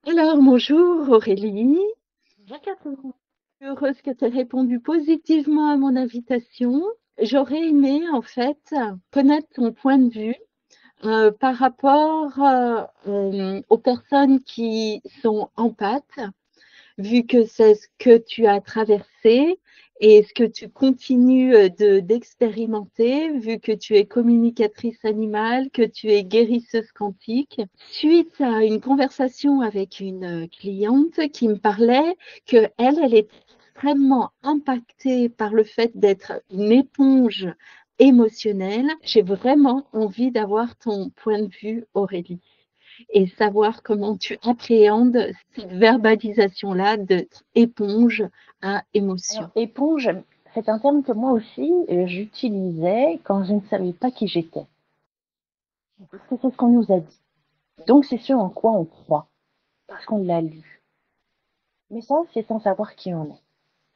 Alors, bonjour Aurélie, Bonjour Catherine. je suis heureuse que tu aies répondu positivement à mon invitation. J'aurais aimé en fait connaître ton point de vue par rapport aux personnes qui sont empathes, vu que c'est ce que tu as traversé et ce que tu continues d'expérimenter, vu que tu es communicatrice animale, que tu es guérisseuse quantique. Suite à une conversation avec une cliente qui me parlait que elle est extrêmement impactée par le fait d'être une éponge émotionnelle. J'ai vraiment envie d'avoir ton point de vue, Aurélie, et savoir comment tu appréhendes cette verbalisation-là d'être éponge à Alors, émotion. éponge, c'est un terme que moi aussi j'utilisais quand je ne savais pas qui j'étais. Parce que c'est ce qu'on nous a dit. Donc c'est ce en quoi on croit, parce qu'on l'a lu. Mais ça, c'est sans savoir qui on est.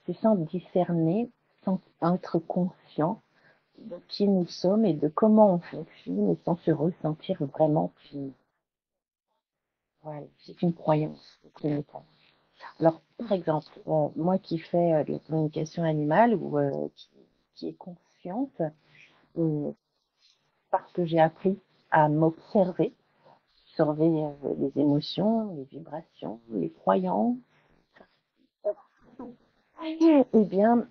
C'est sans discerner, sans être conscient de qui nous sommes et de comment on fonctionne et sans se ressentir vraiment qui. Voilà, c'est une croyance que nous avons. Alors, par exemple, moi qui fais de la communication animale ou qui est consciente, euh, parce que j'ai appris à m'observer, observer les émotions, les vibrations, les croyances, et bien,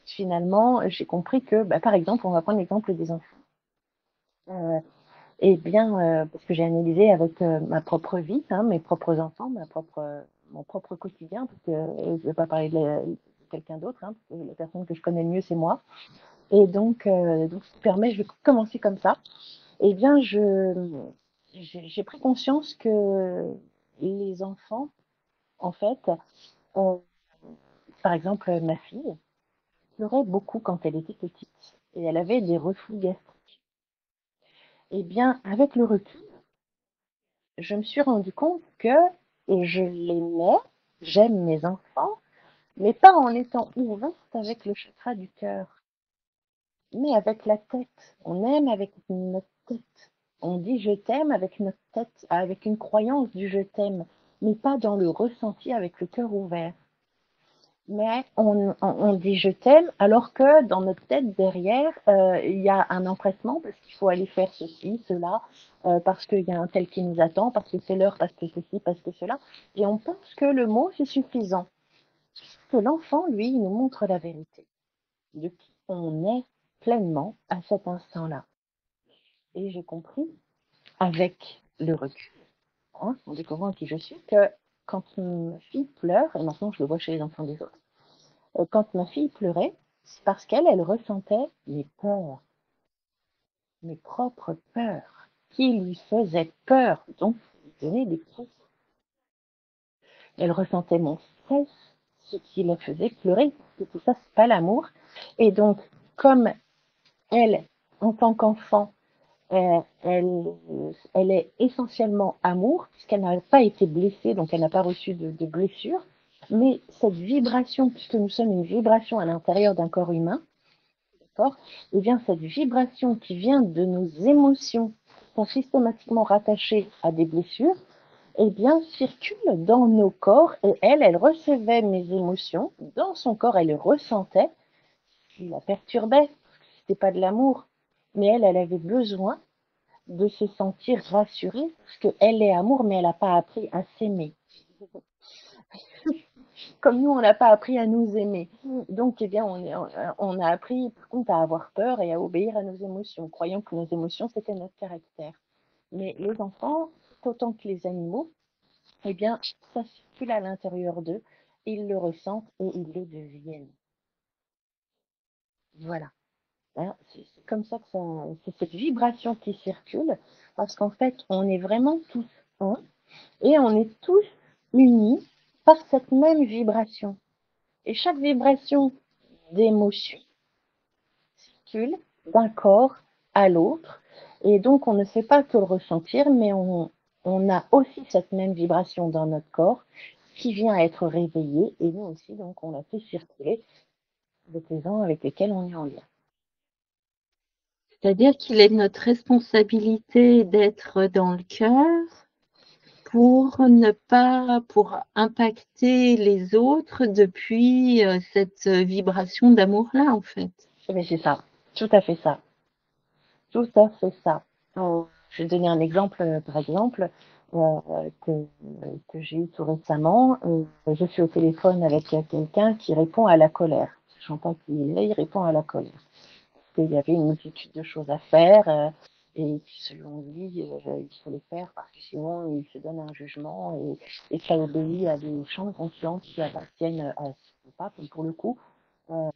finalement, j'ai compris que, bah, par exemple, on va prendre l'exemple des enfants. Euh, eh bien, parce que j'ai analysé avec ma propre vie, hein, mes propres enfants, mon propre quotidien, parce que je ne vais pas parler de quelqu'un d'autre, hein, parce que la personne que je connais le mieux, c'est moi. Et donc, ça permet, je vais commencer comme ça. Eh bien, j'ai pris conscience que les enfants, en fait, ont, par exemple, ma fille pleurait beaucoup quand elle était petite et elle avait des reflux gastriques. Eh bien, avec le recul, je me suis rendu compte que je l'aimais, j'aime mes enfants, mais pas en étant ouverte avec le chakra du cœur, mais avec la tête. On aime avec notre tête. On dit je t'aime avec notre tête, avec une croyance du je t'aime, mais pas dans le ressenti avec le cœur ouvert. Mais on dit je t'aime alors que dans notre tête derrière, il y a un empressement parce qu'il faut aller faire ceci, cela, parce qu'il y a un tel qui nous attend, parce que c'est l'heure, parce que ceci, parce que cela. Et on pense que le mot c'est suffisant. Que l'enfant, lui, il nous montre la vérité de qui on est pleinement à cet instant-là. Et j'ai compris avec le recul, hein, en découvrant qui je suis, que quand ma fille pleure, et maintenant je le vois chez les enfants des autres, quand ma fille pleurait, c'est parce elle ressentait mes peurs, mes propres peurs, qui lui faisaient peur, donc lui donnaient des coups. Elle ressentait mon stress, ce qui la faisait pleurer, que tout ça, c'est pas l'amour. Et donc, comme elle, en tant qu'enfant, elle est essentiellement amour, puisqu'elle n'a pas été blessée, donc elle n'a pas reçu de blessure. Mais cette vibration, puisque nous sommes une vibration à l'intérieur d'un corps humain, d'accord, et bien cette vibration qui vient de nos émotions, qui sont systématiquement rattachées à des blessures, eh bien, circule dans nos corps et elle recevait mes émotions dans son corps, elle les ressentait, ce qui la perturbait, parce que c'était pas de l'amour, mais elle avait besoin de se sentir rassurée, parce qu'elle est amour, mais elle n'a pas appris à s'aimer. Comme nous, on n'a pas appris à nous aimer. Donc, eh bien, on a appris, par contre, à avoir peur et à obéir à nos émotions, croyant que nos émotions, c'était notre caractère. Mais les enfants, autant que les animaux, eh bien, ça circule à l'intérieur d'eux, ils le ressentent et ils le deviennent. Voilà. Hein, c'est comme ça que ça, c'est cette vibration qui circule, parce qu'en fait, on est vraiment tous un, et on est tous unis par cette même vibration. Et chaque vibration d'émotion circule d'un corps à l'autre. Et donc, on ne fait pas que le ressentir, mais on a aussi cette même vibration dans notre corps qui vient être réveillée. Et nous aussi, donc, on la fait circuler avec les gens avec lesquels on est en lien. C'est-à-dire qu'il est de notre responsabilité d'être dans le cœur pour impacter les autres depuis cette vibration d'amour-là, en fait. Mais c'est ça, tout à fait ça, tout à fait ça. Je vais donner un exemple, par exemple, que j'ai eu tout récemment. Je suis au téléphone avec quelqu'un qui répond à la colère. Sachant pas qui il est, il répond à la colère. Parce qu'il y avait une multitude de choses à faire et selon lui, il faut les faire parce que sinon il se donne un jugement et ça obéit à des champs de conscience qui appartiennent à son pape, pour le coup, euh,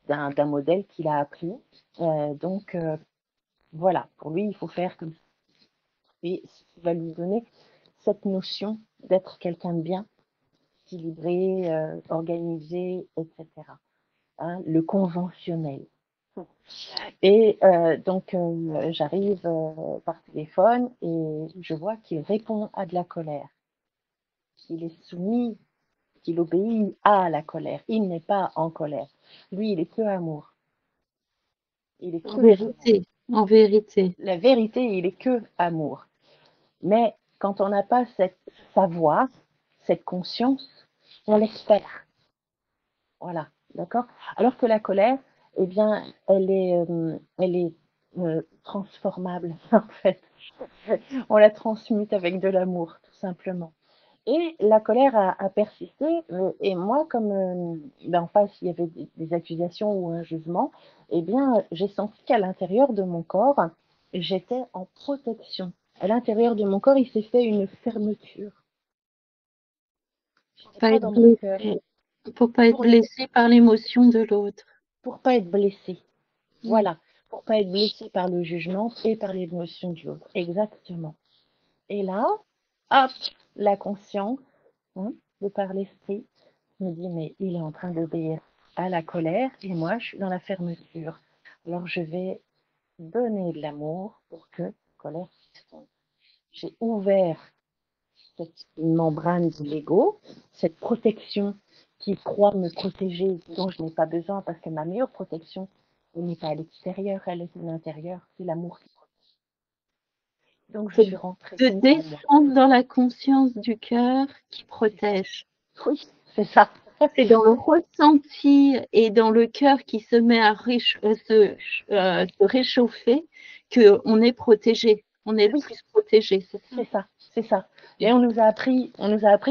d'un modèle qu'il a appris. Donc voilà, pour lui, il faut faire comme ça. Et ce qui va lui donner cette notion d'être quelqu'un de bien, équilibré, organisé, etc. Hein, le conventionnel. Et donc, j'arrive par téléphone et je vois qu'il répond à de la colère, qu'il est soumis, qu'il obéit à la colère. Il n'est pas en colère. Lui, il est que amour. Il est En que chemin. vérité, en vérité. La vérité, il est que amour. Mais quand on n'a pas cette savoir, cette conscience, on laisse faire. Voilà, d'accord. Alors que la colère, eh bien, elle est transformable, en fait. On la transmute avec de l'amour, tout simplement. Et la colère a persisté. Et moi, comme en face, il y avait des accusations ou un jugement, eh bien, j'ai senti qu'à l'intérieur de mon corps, j'étais en protection. À l'intérieur de mon corps, il s'est fait une fermeture. J'étais Pas pas être dans mon cœur. blessé, pour pas être Pour ne blessé par l'émotion de l'autre. pas être blessé. Mm. Voilà. Pour pas être blessé par le jugement et par l'émotion de l'autre. Exactement. Et là, hop, la conscience, hein, de par l'esprit, me dit, mais il est en train d'obéir à la colère et moi, je suis dans la fermeture. Alors, je vais donner de l'amour pour que la colère s'estompe. J'ai ouvert cette membrane de l'ego, cette protection qui croit me protéger, dont je n'ai pas besoin parce que ma meilleure protection, elle n'est pas à l'extérieur, elle est à l'intérieur. C'est l'amour qui protège. Donc, je C'est suis rentrée de en moi. descendre dans la conscience du cœur qui C'est ça. protège. Oui, c'est ça. C'est dans le ressenti et dans le cœur qui se met à se réchauffer qu'on est protégé. On est le Oui, plus protégé, c'est ça? c'est ça, c'est ça. Et on nous a appris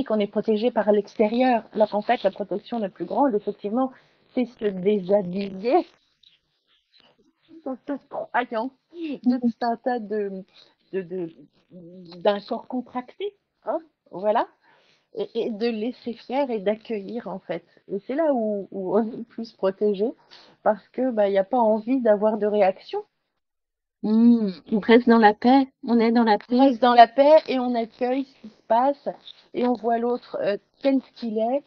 qu'on est protégé par l'extérieur, alors qu'en fait, la protection la plus grande, effectivement, c'est se déshabiller de cette croyance, de tout un tas de, de- d'un corps contracté, hein, voilà, et de laisser faire et d'accueillir, en fait. Et c'est là où on est le plus protégé, parce que, bah, il n'y a pas envie d'avoir de réaction. On reste dans la paix, on est dans la On paix. reste dans la paix et on accueille ce qui se passe et on voit l'autre tel qu'il est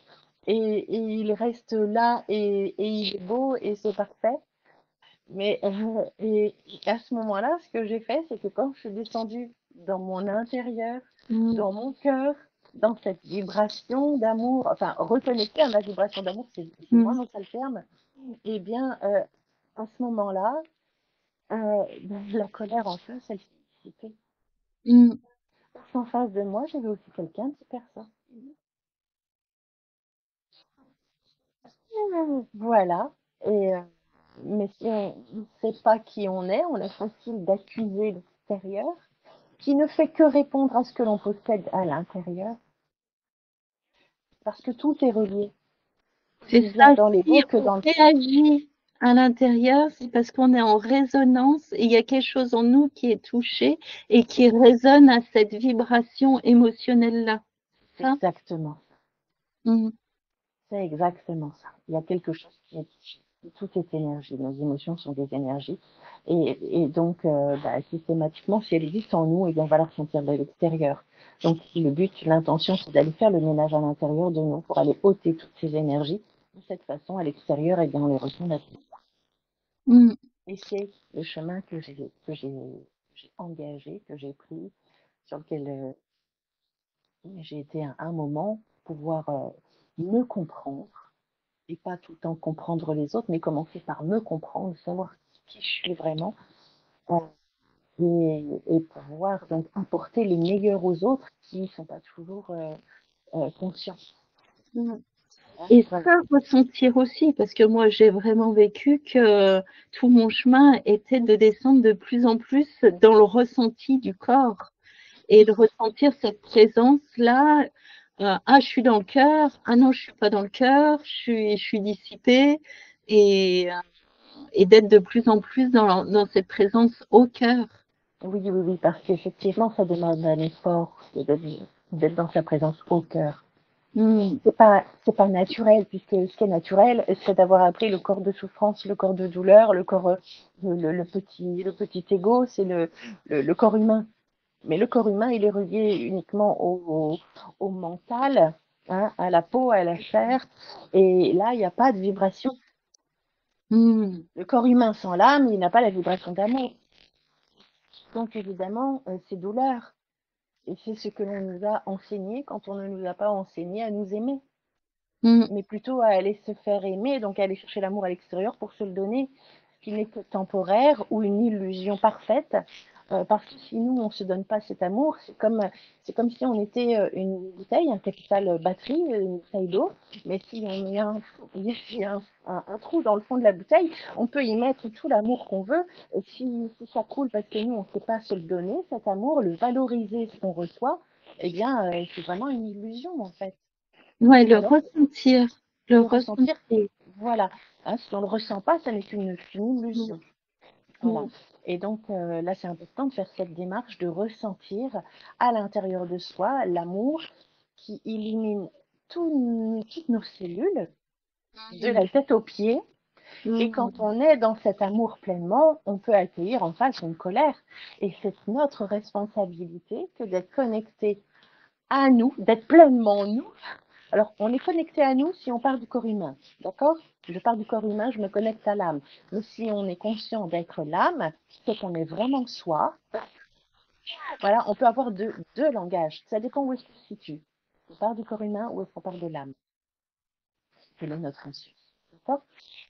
et il reste là et il est beau et c'est parfait. Mais et à ce moment-là, ce que j'ai fait, c'est que quand je suis descendue dans mon intérieur, Mm, dans mon cœur, dans cette vibration d'amour, enfin reconnecter à ma vibration d'amour, c'est mm, vraiment ça le terme, et bien à ce moment-là, la colère en face, elle s'est dissipée. mm, En face de moi, j'avais aussi quelqu'un de super ça. Voilà. Et, mais si on ne sait pas qui on est facile d'accuser l'extérieur, qui ne fait que répondre à ce que l'on possède à l'intérieur, parce que tout est relié, c'est aussi bien ça. dans Si l'ego que on dans le... réagit à l'intérieur, c'est parce qu'on est en résonance et il y a quelque chose en nous qui est touché et qui résonne à cette vibration émotionnelle-là. C'est Ça? exactement ça. Mm, C'est exactement ça. Il y a quelque chose qui est touché. Tout est énergie. Nos émotions sont des énergies. Et donc, systématiquement, si elles existent en nous, et bien, on va la ressentir de l'extérieur. Donc, le but, l'intention, c'est d'aller faire le ménage à l'intérieur de nous pour aller ôter toutes ces énergies. De cette façon, à l'extérieur, et bien, on les ressent naturellement. mm, Et c'est le chemin j'ai engagé, que j'ai pris, sur lequel j'ai été à un moment pouvoir me comprendre et pas tout le temps comprendre les autres, mais commencer par me comprendre, savoir qui je suis vraiment, et pouvoir donc apporter le meilleur aux autres qui ne sont pas toujours conscients. Mmh. Hein, Et voilà. ça, ressentir aussi, parce que moi, j'ai vraiment vécu que tout mon chemin était de descendre de plus en plus dans le ressenti du corps et de ressentir cette présence-là. Ah, je suis dans le cœur. Ah non, je suis pas dans le cœur. Je suis dissipée et, et d'être de plus en plus dans cette présence au cœur. Oui, oui, oui, parce qu'effectivement, ça demande un effort d'être dans sa présence au cœur. Mmh. C'est pas naturel, puisque ce qui est naturel, c'est d'avoir appris le corps de souffrance, le corps de douleur, le corps, le petit ego, c'est le corps humain. Mais le corps humain, il est relié uniquement au mental, hein, à la peau, à la chair. Et là, il n'y a pas de vibration. Mmh. Le corps humain sans l'âme, il n'a pas la vibration d'amour. Donc évidemment, c'est douleur. Et c'est ce que l'on nous a enseigné quand on ne nous a pas enseigné à nous aimer, Mmh. mais plutôt à aller se faire aimer, donc à aller chercher l'amour à l'extérieur pour se le donner, ce qui n'est que temporaire ou une illusion parfaite. Parce que si nous, on ne se donne pas cet amour, c'est comme si on était une bouteille, un capital batterie, une bouteille d'eau, mais si on met un trou dans le fond de la bouteille, on peut y mettre tout l'amour qu'on veut. Si ça coule parce que nous, on ne sait pas se le donner, cet amour, le valoriser, ce qu'on reçoit, eh bien, c'est vraiment une illusion, en fait. Ouais, le Alors, ressentir, le le ressentir, ressentir. voilà. Hein, si on ne le ressent pas, ça n'est qu'une Mmh. illusion. Voilà. Mmh. Et donc là, c'est important de faire cette démarche de ressentir à l'intérieur de soi l'amour qui illumine toutes nos cellules, de la tête aux pieds. Et Mmh. quand on est dans cet amour pleinement, on peut accueillir en face une colère. Et c'est notre responsabilité que d'être connecté à nous, d'être pleinement nous. Alors, on est connecté à nous si on part du corps humain, d'accord? Je pars du corps humain, je me connecte à l'âme. Mais si on est conscient d'être l'âme, c'est qu'on est vraiment soi. Voilà, on peut avoir deux langages. Ça dépend où est-ce qu'on se situe. On part du corps humain ou est-ce qu'on part de l'âme? Quelle est notre conscience? D'accord?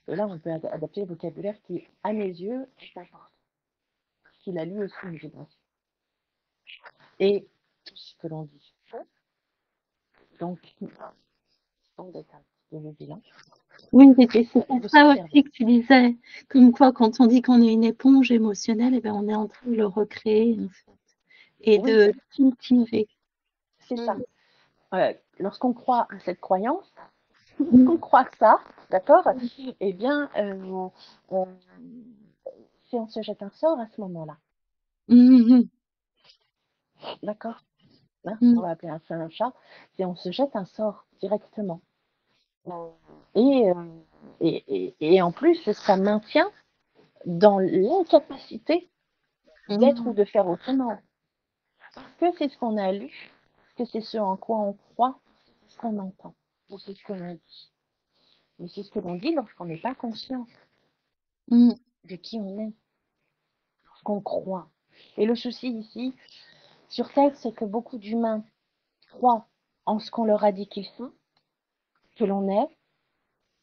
Et là, on peut adapter le vocabulaire qui, à mes yeux, est important. Parce qu'il a lui aussi une vibration. Et tout ce que l'on dit. Donc, on d'être un petit peu vigilant Oui, c'est pour de ça s'observer. aussi que tu disais, comme quoi quand on dit qu'on est une éponge émotionnelle, eh ben, on est en train de le recréer, en fait, et Oui, de cultiver. c'est ça. Mmh. Lorsqu'on croit à cette croyance, Mmh. qu'on croit ça, d'accord? Eh bien, euh, si on se jette un sort à ce moment-là, Mmh mh. d'accord? Hein, on Mmh. va appeler un chat un chat, si on se jette un sort directement. Et, et en plus, ça maintient dans l'incapacité d'être ou Mmh. de faire autrement. Parce que c'est ce qu'on a lu, que c'est ce en quoi on croit, ce qu'on entend, ou c'est ce que l'on dit. Mais c'est ce que l'on dit lorsqu'on n'est pas conscient Mmh. de qui on est, ce qu'on croit. Et le souci ici, sur Terre, c'est que beaucoup d'humains croient en ce qu'on leur a dit qu'ils sont, que l'on est,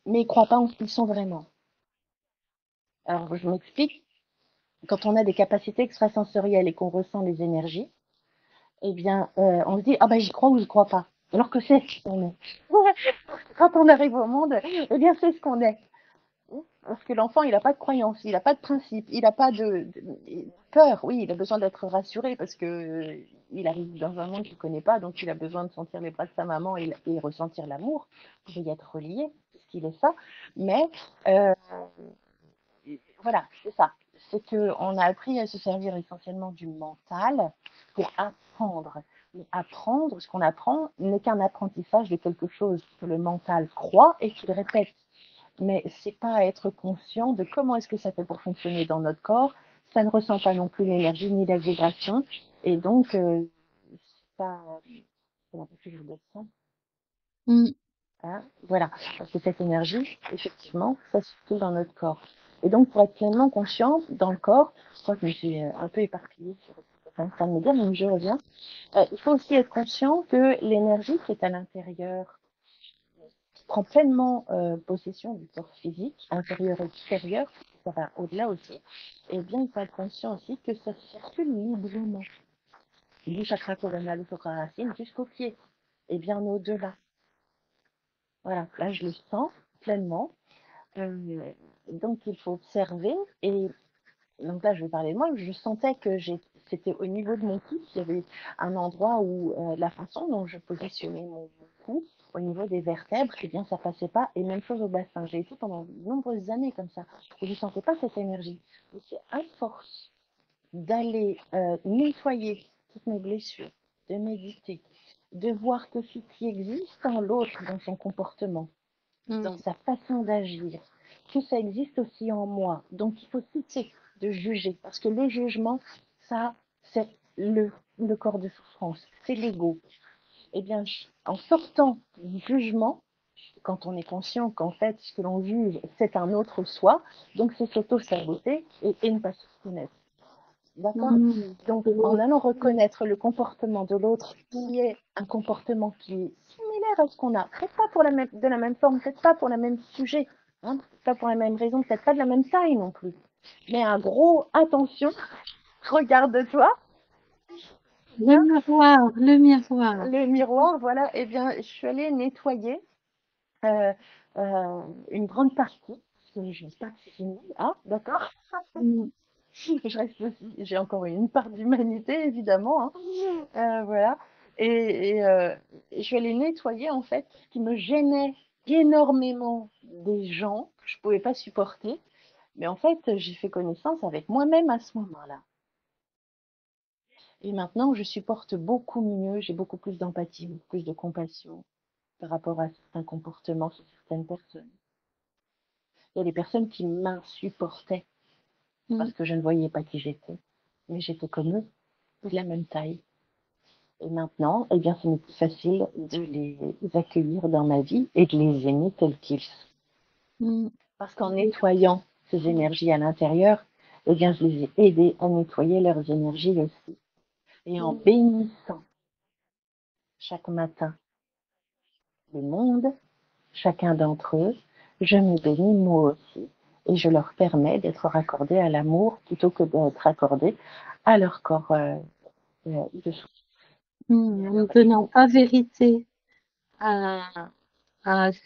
mais ils ne croient pas en ce qu'ils sont vraiment. Alors, je m'explique. Quand on a des capacités extrasensorielles et qu'on ressent les énergies, eh bien, on se dit, ah ben, j'y crois ou j'y crois pas. Alors que c'est ce qu'on est. Quand on arrive au monde, eh bien, c'est ce qu'on est. Parce que l'enfant, il n'a pas de croyance, il n'a pas de principe, il n'a pas de peur. Oui, il a besoin d'être rassuré parce que il arrive dans un monde qu'il ne connaît pas, donc il a besoin de sentir les bras de sa maman et ressentir l'amour pour y être relié, puisqu'il est ça. Mais euh, voilà, c'est ça. C'est qu'on a appris à se servir essentiellement du mental pour apprendre. Mais apprendre, ce qu'on apprend n'est qu'un apprentissage de quelque chose que le mental croit et qu'il répète. Mais c'est pas être conscient de comment est-ce que ça fait pour fonctionner dans notre corps. Ça ne ressent pas non plus l'énergie ni la vibration. Et donc, c'est pas, comment on peut dire ça, Mmh. hein, voilà, parce que cette énergie, effectivement, ça se trouve dans notre corps. Et donc, pour être pleinement conscient dans le corps, je crois que je me suis un peu éparpillée sur train de me dire, mais je reviens. Il faut aussi être conscient que l'énergie qui est à l'intérieur prends pleinement possession du corps physique, intérieur et extérieur, ça va au-delà aussi, et bien il faut être conscient aussi que ça circule librement du chakra coronal au chakra racine jusqu'au pied, et bien au-delà. Voilà, là je le sens pleinement. Donc il faut observer, et donc là je vais parler de moi, je sentais que c'était au niveau de mon cou, il y avait un endroit où la façon dont je positionnais mon cou au niveau des vertèbres, eh bien ça passait pas, et même chose au bassin. J'ai été pendant de nombreuses années comme ça, et je ne sentais pas cette énergie. Et c'est à force d'aller nettoyer toutes mes blessures, de méditer, de voir que ce qui existe en l'autre, dans son comportement, dans sa façon d'agir, que ça existe aussi en moi. Donc il faut cesser de juger, parce que le jugement, ça, c'est le corps de souffrance, c'est l'ego. Eh bien, en sortant du jugement, quand on est conscient qu'en fait, ce que l'on juge, c'est un autre soi, donc c'est s'auto-saboter et ne pas se connaître. D'accord. Donc, en allant reconnaître le comportement de l'autre, qui est un comportement qui est similaire à ce qu'on a, peut-être pas pour de la même forme, peut-être pas pour le même sujet, hein, peut-être pas pour la même raison, peut-être pas de la même taille non plus. Mais un gros attention, regarde-toi. Le miroir, le miroir. Le miroir, voilà. Eh bien, je suis allée nettoyer euh, une grande partie, parce que je n'ai pas fini. Ah, d'accord. Mm. Je reste aussi, j'ai encore une part d'humanité, évidemment. Hein. Voilà. Et je vais les nettoyer, en fait, ce qui me gênait énormément des gens que je ne pouvais pas supporter. Mais en fait, j'ai fait connaissance avec moi-même à ce moment-là. Et maintenant, je supporte beaucoup mieux, j'ai beaucoup plus d'empathie, beaucoup plus de compassion par rapport à certains comportements chez certaines personnes. Il y a des personnes qui m'insupportaient parce que je ne voyais pas qui j'étais. Mais j'étais comme eux, de la même taille. Et maintenant, eh bien, c'est plus facile de les accueillir dans ma vie et de les aimer tels qu'ils sont. Mm. Parce qu'en nettoyant ces énergies à l'intérieur, eh bien, je les ai aidés à nettoyer leurs énergies aussi. Et en bénissant chaque matin le monde, chacun d'entre eux, je me bénis moi aussi. Et je leur permets d'être raccordés à l'amour plutôt que d'être raccordés à leur corps de souffrance. En ne donnant pas vérité à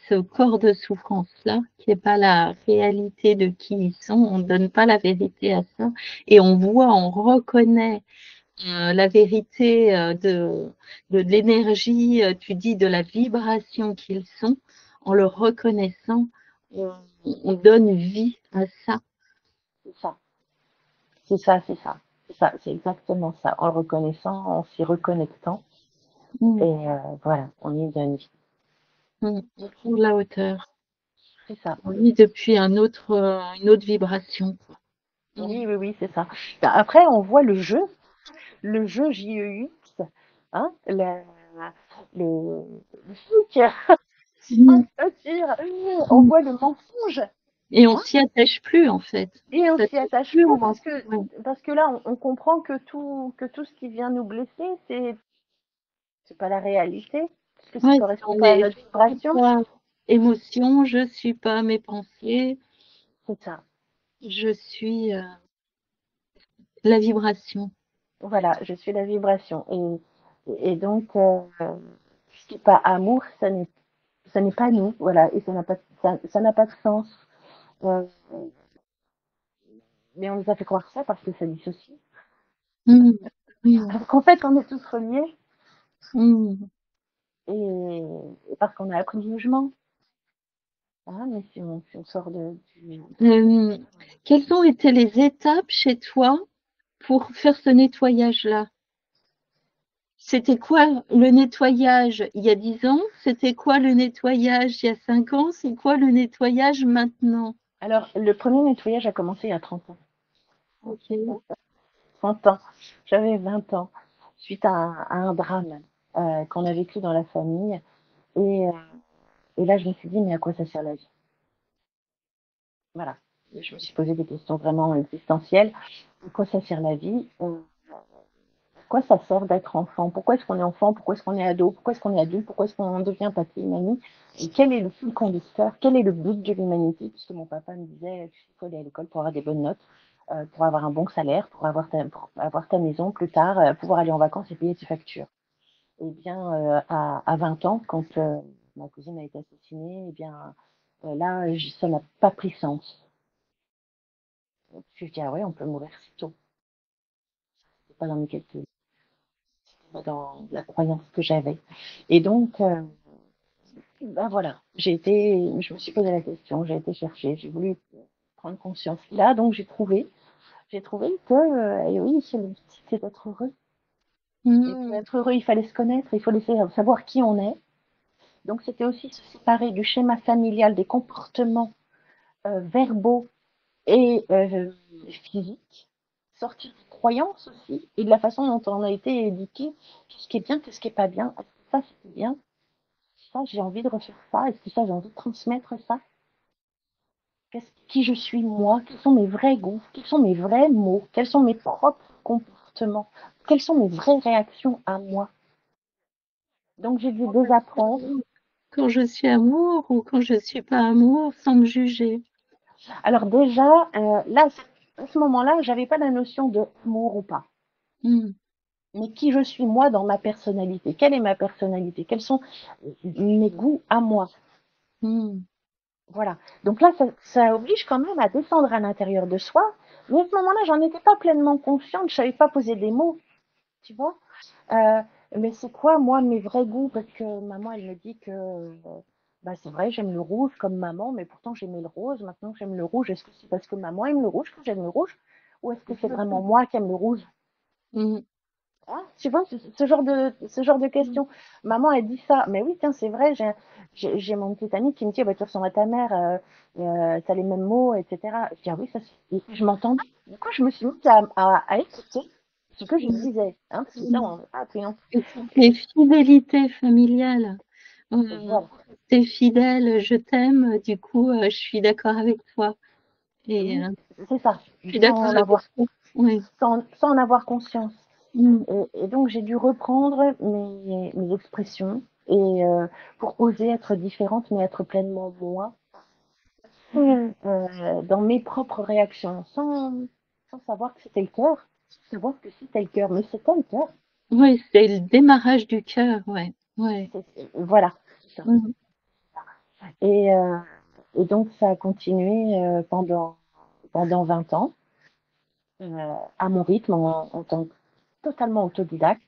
ce corps de souffrance-là, qui n'est pas la réalité de qui ils sont, on ne donne pas la vérité à ça, et on voit, on reconnaît la vérité de l'énergie, tu dis de la vibration qu'ils sont, en le reconnaissant, on donne vie à ça. C'est ça, c'est ça, c'est ça. C'est ça, c'est exactement ça. En le reconnaissant, en s'y reconnectant. Mm. Et voilà, on y donne vie. On trouve la hauteur. C'est ça. On vit depuis une autre vibration. Oui, oui, oui, c'est ça. Après, on voit le jeu JEX, hein, le flic, Mm. on Mm. voit le mensonge, Et on hein, s'y attache plus, en fait. et on Ça s'y touche attache plus plus au mensonge. Ouais. parce que là, on comprend que tout ce qui vient nous blesser, c'est pas la réalité, parce que ça Ouais, correspond on pas à est, notre je suis vibration. pas émotion, je suis pas mes pensées, C'est ça. je suis la vibration. Voilà, je suis la vibration. Et donc, ce qui n'est pas amour, ça n'est pas nous, voilà, et ça n'a pas de sens. Euh, mais on nous a fait croire ça parce que ça dissocie. Mm. Mm. Alors qu'en fait, on est tous reliés Mm. et parce qu'on a appris le jugement. Hein, mais si on sort du... Euh, Quelles ont été les étapes chez toi pour faire ce nettoyage-là? C'était quoi le nettoyage il y a 10 ans? C'était quoi le nettoyage il y a 5 ans? C'est quoi le nettoyage maintenant? Alors, le premier nettoyage a commencé il y a 30 ans. Ok. 30 ans. J'avais 20 ans, suite à un drame qu'on a vécu dans la famille. Et, euh, et là, je me suis dit, mais à quoi ça sert la vie? Voilà. Je me suis posé des questions vraiment existentielles. À quoi ça sert la vie? quoi ça sert d'être enfant? Pourquoi est-ce qu'on est enfant? Pourquoi est-ce qu'on est ado? Pourquoi est-ce qu'on est adulte? Pourquoi est-ce qu'on devient papy et mamie? Et quel est le fil conducteur? Quel est le but de l'humanité? Puisque mon papa me disait, il faut aller à l'école pour avoir des bonnes notes, pour avoir un bon salaire, pour avoir ta maison plus tard, pouvoir aller en vacances et payer tes factures. Eh bien, à 20 ans, quand ma cousine a été assassinée, eh bien, là, ça n'a pas pris sens. Je me dis, ah ouais, on peut mourir si tôt. C'est pas dans mes calculs, c'est pas dans la croyance que j'avais. Et donc, ben voilà, je me suis posé la question, j'ai été chercher, j'ai voulu prendre conscience. Là, donc, j'ai trouvé que, eh oui, c'était d'être heureux. Et pour Mm. être heureux, il fallait se connaître, il fallait savoir qui on est. Donc, c'était aussi se séparer du schéma familial, des comportements verbaux et physiques, sortir des croyances aussi, et de la façon dont on a été éduqué, qu'est-ce qui est bien, qu'est-ce qui est pas bien, est-ce que ça c'est bien, ça j'ai envie de refaire ça, est-ce que ça j'ai envie de transmettre ça, qui je suis moi, quels sont mes vrais goûts, quels sont mes vrais mots, quels sont mes propres comportements, quelles sont mes vraies réactions à moi. Donc j'ai dû désapprendre. Quand je suis amour ou quand je suis pas amour, sans me juger. Alors déjà, là, à ce moment-là, j'avais pas la notion de amour ou pas. Mm. Mais qui je suis moi dans ma personnalité? Quelle est ma personnalité? Quels sont mes goûts à moi? Mm. Voilà. Donc là, ça oblige quand même à descendre à l'intérieur de soi. Mais à ce moment-là, j'en étais pas pleinement consciente. Je savais pas poser des mots, tu vois. Euh, mais c'est quoi, moi, mes vrais goûts? Parce que maman, elle me dit que, bah, c'est vrai, j'aime le rouge comme maman, mais pourtant j'aimais le rose. Maintenant que j'aime le rouge, est-ce que c'est parce que maman aime le rouge que j'aime le rouge? Ou est-ce que c'est vraiment moi qui aime le rouge? Mm. Ah, tu vois, ce genre de questions. Maman, elle dit ça. Mais oui, tiens, c'est vrai, j'ai mon petit ami qui me dit, bah, tu ressembles à ta mère, t'as les mêmes mots, etc. Je dis, ah oui, ça, et je m'entendais. Du coup, je me suis mise à écouter ce que je disais. Hein, parce que ça, on n'a pas appris non Et les fidélités familiales. plus. Euh, Voilà. T'es fidèle, je t'aime, du coup, je suis d'accord avec toi. Et Oui, c'est ça. je suis d'accord avec toi. Oui. Sans en avoir conscience. Mm. Et donc, j'ai dû reprendre mes expressions et pour oser être différente, mais être pleinement moi. Dans mes propres réactions, sans savoir que c'était le cœur, sans savoir que c'était le cœur, mais c'était le cœur. Oui, c'est le démarrage du cœur, ouais. Ouais. Voilà. Mm. Et, euh, et donc, ça a continué pendant 20 ans, à mon rythme, en tant que totalement autodidacte,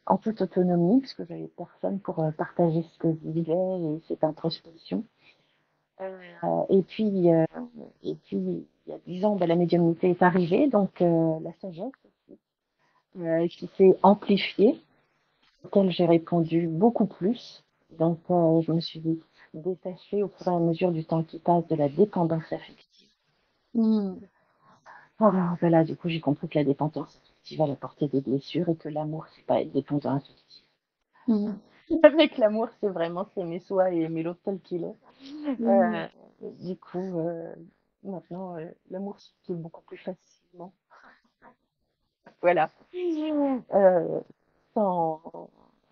en toute autonomie, parce que j'avais personne pour partager ce que je vivais et cette introspection. Et puis, il y a 10 ans, ben, la médiumnité est arrivée, donc la sagesse qui s'est amplifiée, auquel j'ai répondu beaucoup plus. Donc, je me suis détachée au fur et à mesure du temps qui passe de la dépendance affective. Mm. Alors, ben là, du coup, j'ai compris que la dépendance affective allait porter des blessures et que l'amour, c'est pas être dépendant affectif. Mm. Avec l'amour, c'est vraiment s'aimer soi et aimer l'autre tel qu'il est. Mm. Euh, du coup, maintenant, l'amour circule beaucoup plus facilement. Voilà. Euh, sans,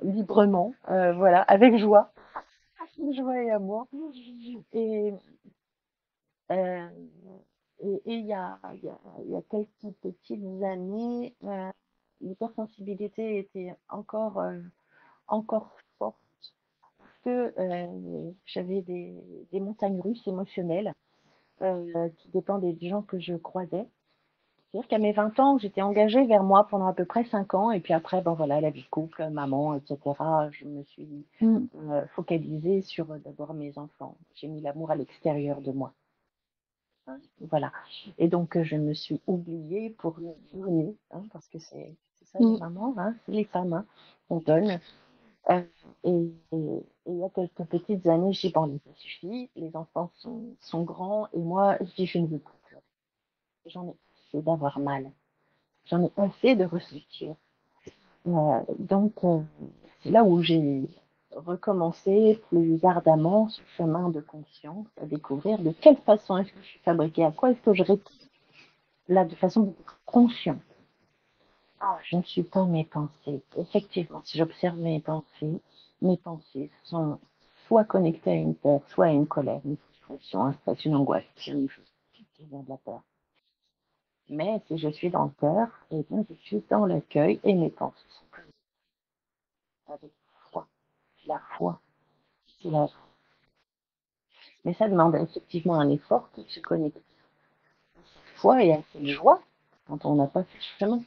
librement, voilà, avec joie. Joie et amour. Et, euh, et il y a quelques petites années, l'hypersensibilité était encore forte que j'avais des montagnes russes émotionnelles qui dépendent des gens que je croisais. C'est-à-dire qu'à mes 20 ans, j'étais engagée vers moi pendant à peu près 5 ans. Et puis après, ben voilà, la vie de couple, maman, etc. Je me suis Mm. focalisée sur d'abord mes enfants. J'ai mis l'amour à l'extérieur de moi. Voilà. Et donc, je me suis oubliée pour donner, hein, parce que c'est ça les Mm. mamans, hein, c'est les femmes, hein, on donne. Euh, et il y a quelques petites années, j'ai dit, bon, ça suffit, les enfants sont grands, et moi, je dis, je ne veux plus pleurer. J'en ai assez d'avoir mal. J'en ai assez de ressentir. Donc, c'est là où j'ai recommencé plus ardemment ce chemin de conscience, à découvrir de quelle façon est-ce que je suis fabriquée, à quoi est-ce que je réponds là de façon beaucoup plus consciente. Ah, je ne suis pas mes pensées. Effectivement, si j'observe mes pensées sont soit connectées à une peur, soit à une colère, une frustration, un stress, une angoisse, c'est une chose qui vient de la peur. Mais si je suis dans le cœur, eh bien, je suis dans l'accueil et mes pensées sont avec foi. La foi, c'est la... Mais ça demande effectivement un effort pour se connecter à cette foi et à cette joie quand on n'a pas fait ce chemin.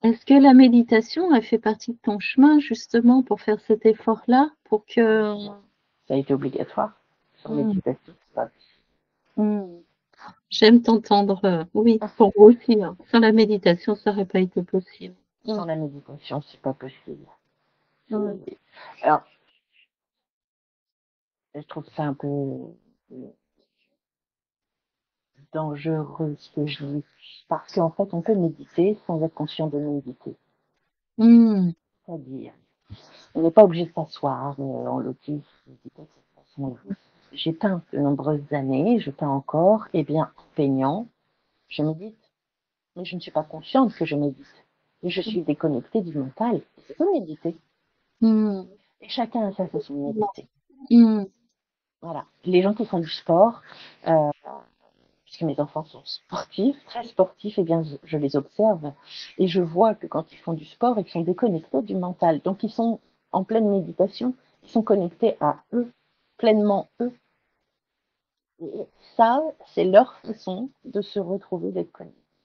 Est-ce que la méditation a fait partie de ton chemin justement pour faire cet effort-là, pour que... Ça a été obligatoire. Sans Mmh, méditation, c'est pas mmh. J'aime t'entendre. Oui, pour moi aussi, hein. Sans la méditation, ça n'aurait pas été possible. Mmh. sans la méditation, c'est pas possible. Ouais. Alors, je trouve ça un peu dangereux ce que je dis. Parce qu'en fait, on peut méditer sans être conscient de méditer. Mmh. C'est-à-dire, on n'est pas obligé de s'asseoir, en l'occurrence, je dis pas de cette façon-là. J'ai peint de nombreuses années, je peins encore, et bien, en peignant, je médite. Mais je ne suis pas consciente que je médite. Et je suis déconnectée du mental. Je peux méditer. Mmh. Et chacun a sa façon de méditer. Mmh. Voilà. Les gens qui font du sport, euh, puisque mes enfants sont sportifs, très sportifs, et bien je les observe et je vois que quand ils font du sport, ils sont déconnectés du mental. Donc ils sont en pleine méditation, ils sont connectés à eux, pleinement eux. Et ça, c'est leur façon de se retrouver,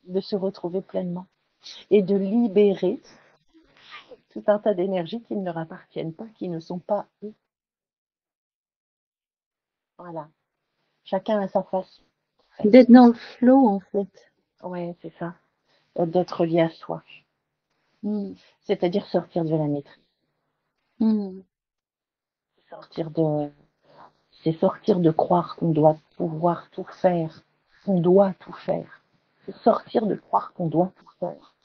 de se retrouver pleinement et de libérer tout un tas d'énergies qui ne leur appartiennent pas, qui ne sont pas eux. Voilà. Chacun a sa façon. En fait. D'être dans le flow, en fait. Ouais, c'est ça. D'être lié à soi. Mmh. C'est-à-dire sortir de la maîtrise. Mmh. Sortir de, c'est sortir de croire qu'on doit pouvoir tout faire, qu'on doit tout faire. C'est sortir de croire qu'on doit tout faire.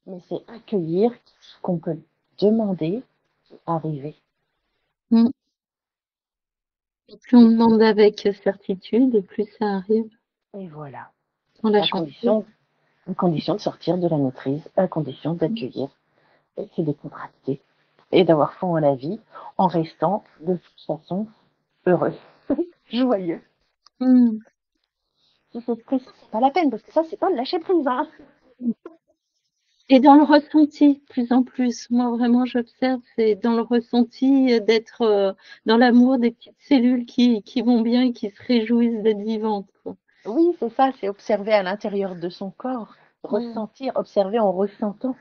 Mais c'est accueillir ce qu'on peut demander, arriver. Mmh. Et plus on demande avec certitude, et plus ça arrive. Et voilà. On À lâche prise. condition, à condition de sortir de la maîtrise, à condition d'accueillir et de se décontracter et d'avoir fond à la vie en restant de toute façon heureux, joyeux. Mmh. Si c'est triste, c'est pas la peine parce que ça, c'est pas le lâcher prise. Hein. Et dans le ressenti, de plus en plus. Moi, vraiment, j'observe, c'est dans le ressenti d'être dans l'amour des petites cellules qui vont bien et qui se réjouissent d'être vivantes, quoi. Oui, c'est ça, c'est observer à l'intérieur de son corps, Mmh. ressentir, observer en ressentant.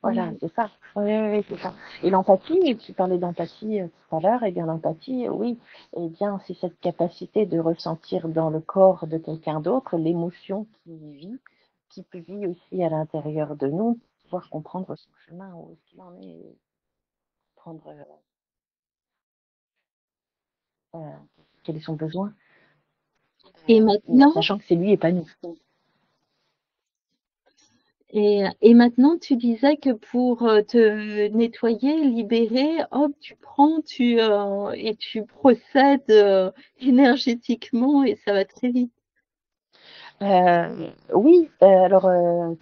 Voilà, Mmh. c'est ça. Oui, oui, oui, c'est ça. Et l'empathie, tu parlais d'empathie tout à l'heure, et bien l'empathie, oui, eh bien c'est cette capacité de ressentir dans le corps de quelqu'un d'autre l'émotion qui vit aussi à l'intérieur de nous, pouvoir comprendre son chemin, où est-ce qu'il en est, prendre euh, quel est son besoin, Et mais en maintenant, sachant que c'est lui et pas nous. et maintenant, tu disais que pour te nettoyer, libérer, hop, tu prends, et tu procèdes énergétiquement et ça va très vite. Oui, alors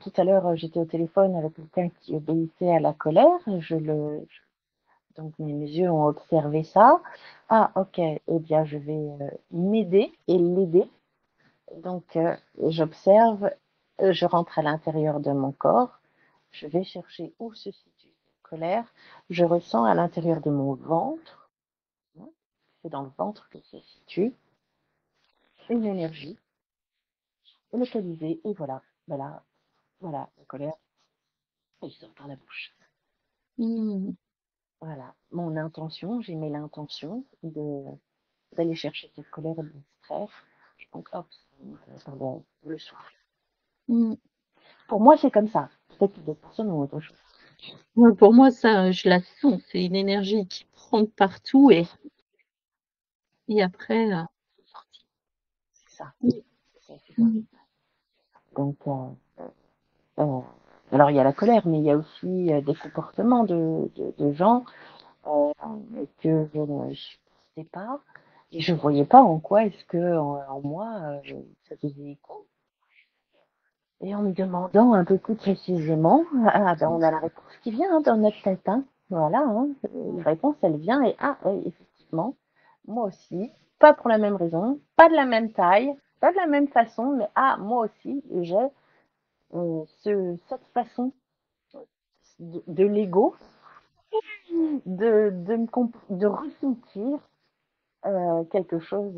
tout à l'heure j'étais au téléphone avec quelqu'un qui obéissait à la colère. Donc mes yeux ont observé ça. Ah ok, eh bien je vais m'aider et l'aider. Donc j'observe, je rentre à l'intérieur de mon corps, je vais chercher où se situe cette colère. Je ressens à l'intérieur de mon ventre, hein, c'est dans le ventre que se situe une énergie localisée et voilà, voilà, voilà, la colère. Il sort par la bouche. Mmh. Voilà. Mon intention, j'ai mis l'intention d'aller chercher cette colère et de l'extraire. Donc, hop, par le souffle. Mmh. Pour moi, c'est comme ça. Peut-être que d'autres personnes ont autre chose. Ouais, pour moi, ça, je la sens. C'est une énergie qui prend de partout et après, C'est sorti. C'est ça. mmh. C'est ça. Mmh. Donc, euh, alors, il y a la colère, mais il y a aussi des comportements de gens euh, que je ne supportais pas. Et je ne voyais pas en quoi est-ce que en moi ça faisait écho. Et en me demandant un peu plus précisément, ben on a la réponse qui vient dans notre tête. Hein. Voilà, hein. La réponse, elle vient et oui, effectivement, moi aussi, pas pour la même raison, pas de la même taille, pas de la même façon, mais moi aussi, j'ai cette façon de l'ego de ressentir quelque chose,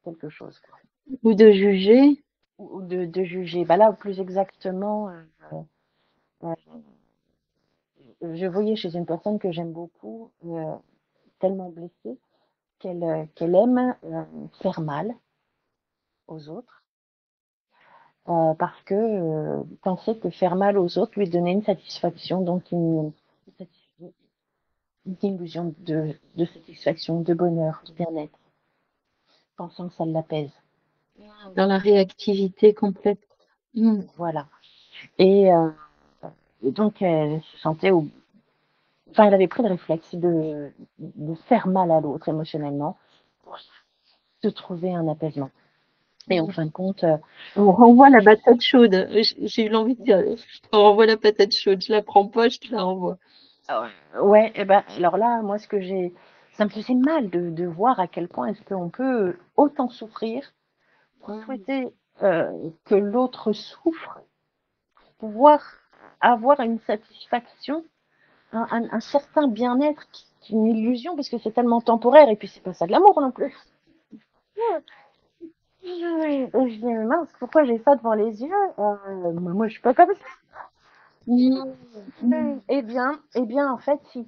quelque chose, quoi. Ou de juger. Ou de juger. Bah là, plus exactement, euh, je voyais chez une personne que j'aime beaucoup, tellement blessée, qu'elle aime faire mal aux autres, parce que pensait que faire mal aux autres lui donnait une satisfaction, donc une illusion de satisfaction, de bonheur, de bien-être, pensant que ça l'apaise. Dans la réactivité complète. Mm. Voilà. Et donc, elle se sentait enfin, elle avait pris le réflexe de faire mal à l'autre émotionnellement pour se trouver un apaisement. Et en fin de compte, On renvoie la patate chaude. J'ai eu l'envie de dire, je te renvoie la patate chaude. Je la prends pas, je te la renvoie. ouais, et ben, alors là, moi, ça me faisait mal de voir à quel point est-ce qu'on peut autant souffrir pour souhaiter que l'autre souffre, pouvoir avoir une satisfaction, un certain bien-être qui est une illusion parce que c'est tellement temporaire et puis c'est pas ça de l'amour non plus. Et je dis, mais mince, pourquoi j'ai ça devant les yeux? Moi, je suis pas comme ça. En fait, si.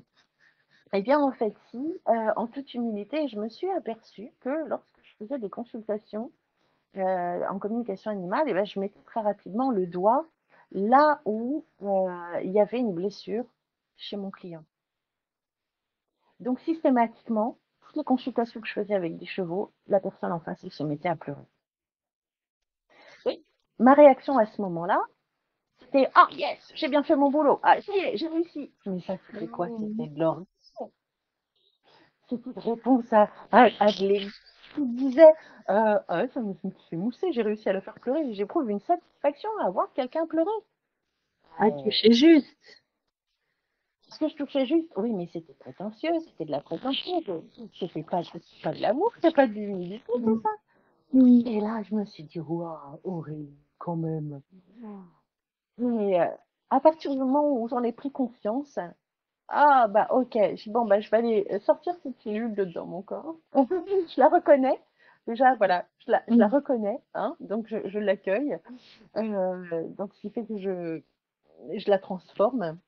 Eh bien, en fait, si, en toute humilité, je me suis aperçue que lorsque je faisais des consultations en communication animale, eh ben, je mettais très rapidement le doigt là où il y avait une blessure chez mon client. Donc, systématiquement, toutes les consultations que je faisais avec des chevaux, la personne en face, elle se mettait à pleurer. Oui. Ma réaction à ce moment-là, c'était ah yes, j'ai bien fait mon boulot. Ah ça y est, j'ai réussi. Mais ça c'était quoi? C'était de l'orgueil. C'était une réponse à de l'ego qui disait ah, ça me fait mousser, j'ai réussi à la faire pleurer. J'éprouve une satisfaction à voir quelqu'un pleurer. À toucher juste. Est-ce que je touchais juste? Oui, mais c'était prétentieux, c'était de la prétention. C'était pas de l'amour, c'était pas de l'humilité, tout ça. Mm. Et là, je me suis dit, waouh, horrible, quand même. Mais à partir du moment où j'en ai pris conscience, ah bah ok, bon bah je vais aller sortir cette cellule de dans mon corps. Je la reconnais. Déjà voilà, je la Mm. reconnais, hein, donc je l'accueille. Donc ce qui fait que je la transforme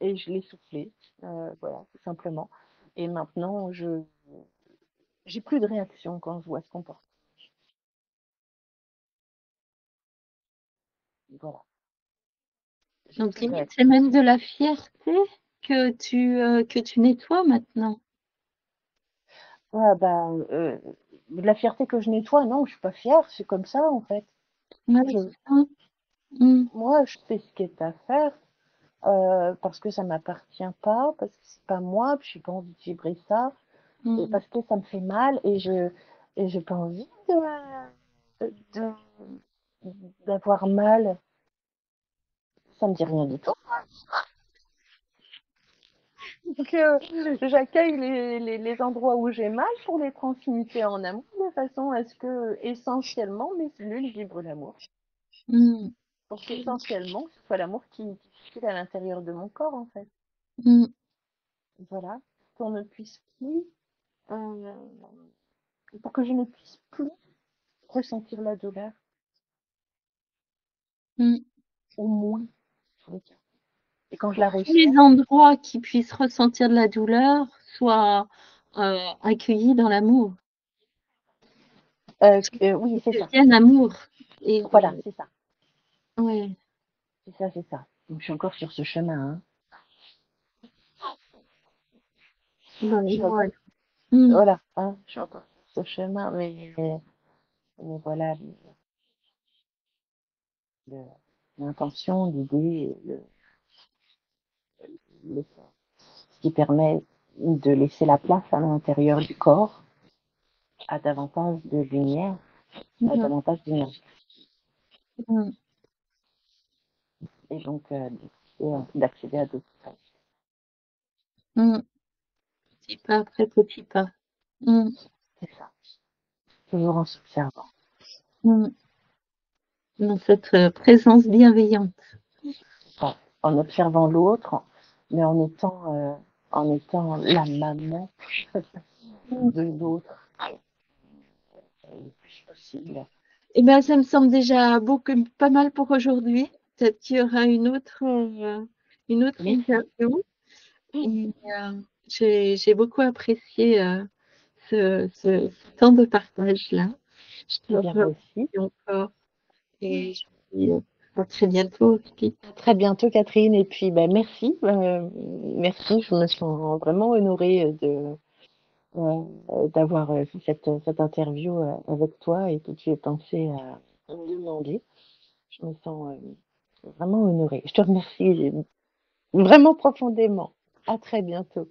et je l'ai soufflée, voilà, tout simplement. Et maintenant j'ai plus de réaction quand je vois ce comportement. Voilà, j'ai Donc plus de limite, c'est réaction. même de la fierté que tu nettoies maintenant. Ah bah de la fierté que je nettoie, non, je suis pas fière, c'est comme ça en fait. Ouais, Je, c'est ça. Mm. moi, je fais ce qui est à faire. Parce que ça m'appartient pas, parce que c'est pas moi, puis j'ai pas envie de vibrer ça, et Mm. parce que ça me fait mal, et j'ai pas envie de d'avoir mal. Ça me dit rien du tout. Donc j'accueille les endroits où j'ai mal pour les transmuter en amour de façon à ce que essentiellement mes cellules vibrent l'amour. Mm. Pour qu'essentiellement ce soit l'amour qui circule à l'intérieur de mon corps en fait. Mm. Voilà. Qu'on ne puisse plus euh, pour que je ne puisse plus ressentir la douleur, Mm. au moins, sur les cas. Et quand je la Tous les ressens, endroits qui puissent ressentir de la douleur soient accueillis dans l'amour, oui, qui c'est ça. deviennent amour. Et Voilà, c'est ça. ouais, C'est ça, c'est ça. Donc, je suis encore sur ce chemin. Hein. dans Je les suis encore, mois. Mm. voilà, hein, je suis encore sur ce chemin, mais voilà, le- l'intention, l'idée, ce qui permet de laisser la place à l'intérieur du corps à davantage de lumière, à Mm. davantage d'énergie. Mmh. et donc d'accéder à d'autres choses. Mmh. Petit pas après petit pas. Mmh. C'est ça, toujours en s'observant. Mmh. Dans cette présence bienveillante. Enfin, en observant l'autre, mais en étant la maman Mmh. de l'autre le plus possible. Eh ben, ça me semble déjà beaucoup, pas mal pour aujourd'hui. Peut-être qu'il y aura une autre Merci. interview. Et, j'ai beaucoup apprécié ce temps de partage-là. Je te Eh bien, moi remercie aussi. encore et je te dis à très bientôt aussi. À très bientôt, Catherine. Et puis, ben, merci. Merci. Je me sens vraiment honorée d'avoir fait cette interview avec toi et que tu aies pensé à me demander. Je me sens vraiment honorée. Je te remercie vraiment profondément. À très bientôt.